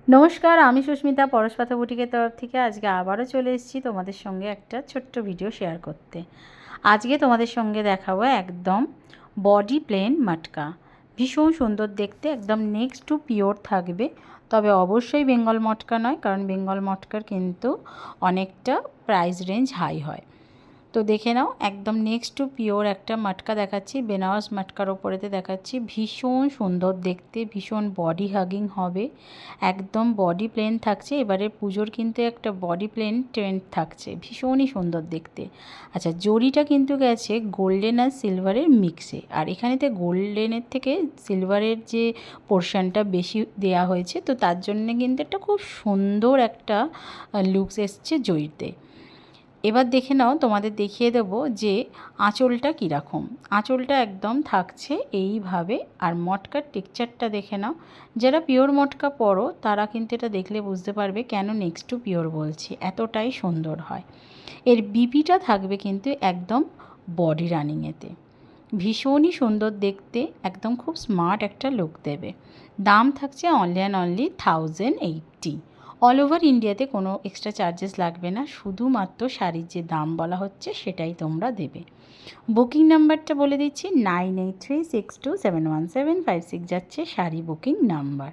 নমস্কার, আমি সুস্মিতা পরশপাথা বুটিকের তরফ থেকে আজকে আবারও চলে এসেছি তোমাদের সঙ্গে একটা ছোট্ট ভিডিও শেয়ার করতে। আজকে তোমাদের সঙ্গে দেখাবো একদম বডি প্লেন মটকা। ভীষণ সুন্দর দেখতে, একদম নেক্সট টু পিওর থাকবে। তবে অবশ্যই বেঙ্গল মটকা নয়, কারণ বেঙ্গল মটকার কিন্তু অনেকটা প্রাইস রেঞ্জ হাই হয়। তো দেখে নাও, একদম নেক্সট টু পিওর একটা মটকা দেখাচ্ছি, বেনারস মটকার ওপরেতে দেখাচ্ছি। ভীষণ সুন্দর দেখতে, ভীষণ বডি হাগিং হবে, একদম বডি প্লেন থাকছে। এবারে পুজোর কিন্তু একটা বডি প্লেন ট্রেন্ড থাকছে, ভীষণই সুন্দর দেখতে। আচ্ছা, জরিটা কিন্তু গেছে গোল্ডেন আর সিলভারের মিক্সে, আর এখানেতে গোল্ডেনের থেকে সিলভারের যে পোর্শনটা বেশি দেয়া হয়েছে, তো তার জন্য কিন্তু একটা খুব সুন্দর একটা লুকস এসছে জরিতে। এবার দেখে নাও, তোমাদের দেখিয়ে দেবো যে আঁচলটা কীরকম। আঁচলটা একদম থাকছে এইভাবে, আর মটকার টেক্সচারটা দেখে নাও। যারা পিওর মটকা পরো তারা কিন্তু এটা দেখলে বুঝতে পারবে কেন নেক্সট টু পিওর বলছি, এতটাই সুন্দর হয়। এর বিপিটা থাকবে কিন্তু একদম বডি রানিংয়েতে, ভীষণই সুন্দর দেখতে, একদম খুব স্মার্ট একটা লুক দেবে। দাম থাকছে only and only 1080। All over ইন্ডিয়াতে কোনো এক্সট্রা চার্জেস লাগবে না, শুধুমাত্র শাড়ির যে দাম বলা হচ্ছে সেটাই তোমরা দেবে। বুকিং নাম্বারটা বলে দিচ্ছি, 9836271756 যাচ্ছে শাড়ি বুকিং নাম্বার।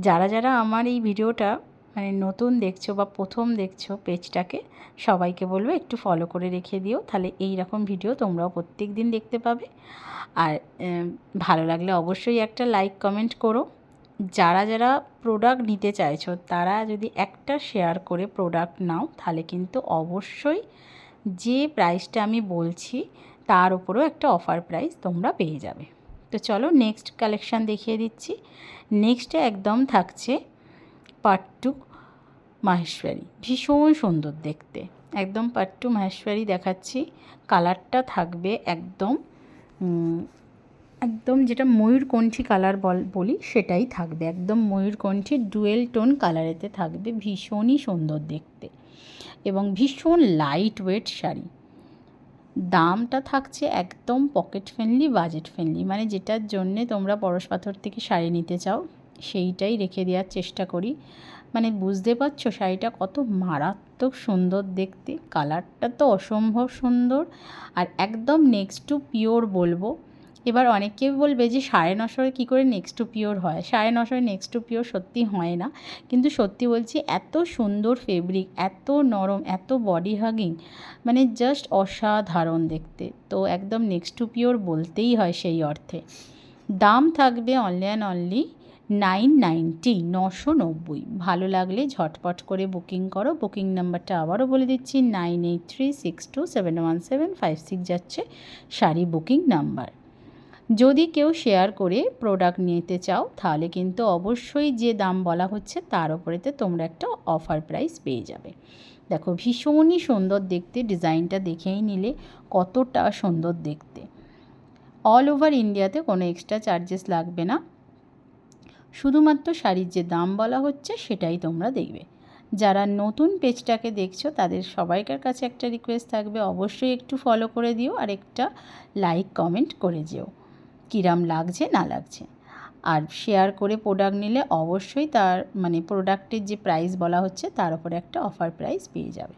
যারা যারা আমার এই ভিডিওটা মানে নতুন দেখছো বা প্রথম দেখছো পেজটাকে, সবাইকে বলবো একটু ফলো করে রেখে দিও, তাহলে এই রকম ভিডিও তোমরাও প্রত্যেক দিন দেখতে পাবে। আর ভালো লাগলে অবশ্যই একটা লাইক কমেন্ট করো। যারা যারা প্রোডাক্ট নিতে চাইছো তারা যদি একটা শেয়ার করে প্রোডাক্ট নাও, তাহলে কিন্তু অবশ্যই যে প্রাইসটা আমি বলছি তার উপরেও একটা অফার প্রাইস তোমরা পেয়ে যাবে। তো চলো নেক্সট কালেকশান দেখিয়ে দিচ্ছি। নেক্সটে একদম থাকছে পাট্টু মাহেশ্বরী, ভীষণ সুন্দর দেখতে, একদম পাট্টু মাহেশ্বরী দেখাচ্ছি। কালারটা থাকবে একদম একদম যেটা ময়ূরকণ্ঠী কালার বলি সেটাই থাকবে, একদম ময়ূরকণ্ঠী ডুয়েল টোন কালারেতে থাকবে, ভীষণই সুন্দর দেখতে এবং ভীষণ লাইট ওয়েট শাড়ি। দামটা থাকছে একদম পকেট ফ্রেন্ডলি, বাজেট ফ্রেন্ডলি, মানে যেটার জন্যে তোমরা পরশপাথর থেকে শাড়ি নিতে চাও সেইটাই রেখে দেওয়ার চেষ্টা করি। মানে বুঝতে পারছো শাড়িটা কত মারাত্মক সুন্দর দেখতে, কালারটা তো অসম্ভব সুন্দর, আর একদম নেক্সট টু পিওর বলবো। এবার অনেকে বলবে যে 950 কী করে নেক্সট টু পিওর হয়। 950 নেক্সট টু পিওর সত্যি হয় না, কিন্তু সত্যি বলছি এত সুন্দর ফেব্রিক, এত নরম, এত বডি হাগিং, মানে জাস্ট অসাধারণ দেখতে। তো একদম নেক্সট টু পিওর বলতেই হয় সেই অর্থে। দাম থাকবে অনলি অ্যান্ড অনলি 990, 990। ভালো লাগলে ঝটপট করে বুকিং করো। বুকিং নাম্বারটা আবারও বলে দিচ্ছি, 9836271756 যাচ্ছে শাড়ি বুকিং নাম্বার। যদি কেউ শেয়ার করে প্রোডাক্ট নিতে চাও তাহলে কিন্তু অবশ্যই যে দাম বলা হচ্ছে তার ওপরেতে তোমরা একটা অফার প্রাইস পেয়ে যাবে। দেখো ভীষণই সুন্দর দেখতে, ডিজাইনটা দেখেই নিলে কতটা সুন্দর দেখতে। অল ওভার ইন্ডিয়াতে কোনো এক্সট্রা চার্জেস লাগবে না, শুধুমাত্র শাড়ির যে দাম বলা হচ্ছে সেটাই তোমরা দেখবে। যারা নতুন পেজটাকে দেখছো তাদের সবাইকার কাছে একটা রিকোয়েস্ট থাকবে, অবশ্যই একটু ফলো করে দিও আর একটা লাইক কমেন্ট করে যেও কিরাম লাগছে না লাগছে। আর শেয়ার করে প্রোডাক্ট নিলে অবশ্যই তার মানে প্রোডাক্টের যে প্রাইস বলা হচ্ছে তার উপরে একটা অফার প্রাইস পেয়ে যাবে।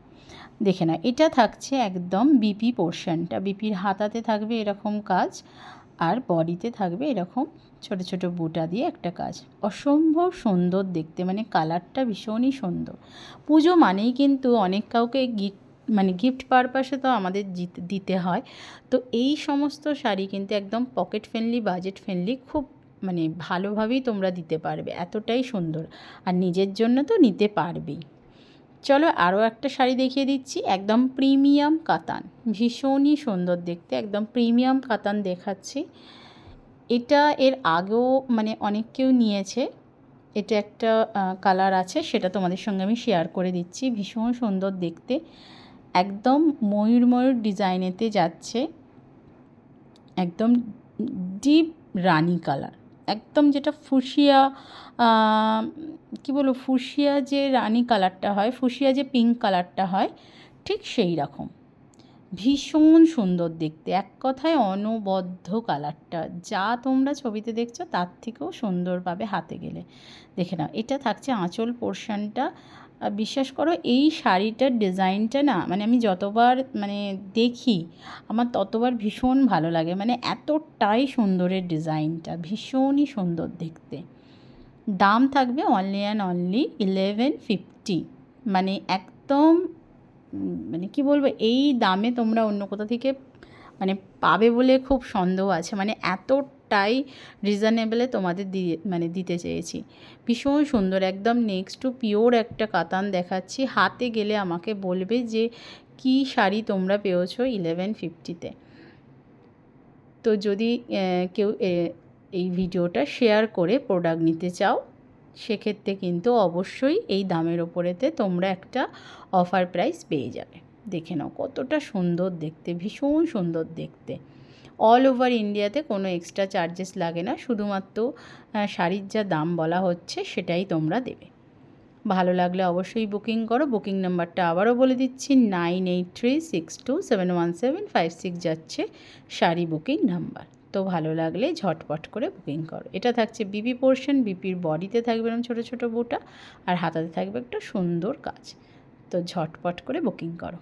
দেখে না, এটা থাকছে একদম বিপি পোর্শনটা, বিপির হাতাতে থাকবে এরকম কাজ, আর বডিতে থাকবে এরকম ছোট ছোট বুটা দিয়ে একটা কাজ, অসম্ভব সুন্দর দেখতে, মানে কালারটা ভীষণই সুন্দর। পুজো মানেই কিন্তু অনেক কাউকে গিফট পারপাসে তো আমাদের দিতে হয়। তো এই সমস্ত শাড়ি কিন্তু একদম পকেট ফ্রেন্ডলি, বাজেট ফ্রেন্ডলি, খুব মানে ভালোভাবেই তোমরা দিতে পারবে, এতটাই সুন্দর। আর নিজের জন্য তো নিতে পারবেই। চলো আরও একটা শাড়ি দেখিয়ে দিচ্ছি, একদম প্রিমিয়াম কাতান, ভীষণই সুন্দর দেখতে, একদম প্রিমিয়াম কাতান দেখাচ্ছি। এটা এর আগেও মানে অনেক কেউ নিয়েছে, এটা একটা কালার আছে সেটা তোমাদের সঙ্গে আমি শেয়ার করে দিচ্ছি, ভীষণ সুন্দর দেখতে, একদম ময়ূর ময়ূর ডিজাইনেতে যাচ্ছে, একদম ডিপ রানি কালার, একদম যেটা ফুসিয়া কী বলবো, ফুসিয়া যে রানি কালারটা হয়, ফুসিয়া যে পিঙ্ক কালারটা হয়, ঠিক সেই রকম। ভীষণ সুন্দর দেখতে, এক কথায় অনবদ্য কালারটা, যা তোমরা ছবিতে দেখছো তার থেকেও সুন্দর পাবে হাতে গেলে। দেখে নাও, এটা থাকছে আঁচল পোর্শনটা। বিশ্বাস করো এই শাড়িটার ডিজাইনটা না, মানে আমি যতবার মানে দেখি আমার ততবার ভীষণ ভালো লাগে, মানে এতটাই সুন্দরের ডিজাইনটা, ভীষণই সুন্দর দেখতে। দাম থাকবে অনলি অ্যান্ড অনলি 1150, মানে একদম মানে কি বলবো, এই দামে তোমরা অন্য কোথা থেকে মানে পাবে বলে খুব সন্দেহ আছে, মানে এতটাই রিজনেবলে তোমাদের দিতে চেয়েছি। ভীষণ সুন্দর, একদম নেক্সট টু পিওর একটা কাতান দেখাচ্ছি। হাতে গেলে আমাকে বলবে যে কি শাড়ি তোমরা পেয়েছো 1150-তে। তো যদি কেউ এই ভিডিওটা শেয়ার করে প্রোডাক্ট নিতে চাও, সেক্ষেত্রে কিন্তু অবশ্যই এই দামের ওপরেতে তোমরা একটা অফার প্রাইস পেয়ে যাবে। দেখে নাও কতটা সুন্দর দেখতে, ভীষণ সুন্দর দেখতে। অল ওভার ইন্ডিয়াতে কোনো এক্সট্রা চার্জেস লাগে না, শুধুমাত্র শাড়ির যা দাম বলা হচ্ছে সেটাই তোমরা দেবে। ভালো লাগলে অবশ্যই বুকিং করো। বুকিং নাম্বারটা আবারও বলে দিচ্ছি, 9836271756 যাচ্ছে শাড়ি বুকিং নাম্বার। তো ভালো লাগলে ঝটপট করে বুকিং করো। এটা থাকছে বিপি পোর্শন, বিপির বডিতে থাকবে এরকম ছোটো ছোটো বুটা, আর হাতাতে থাকবে একটা সুন্দর কাজ। তো ঝটপট করে বুকিং করো।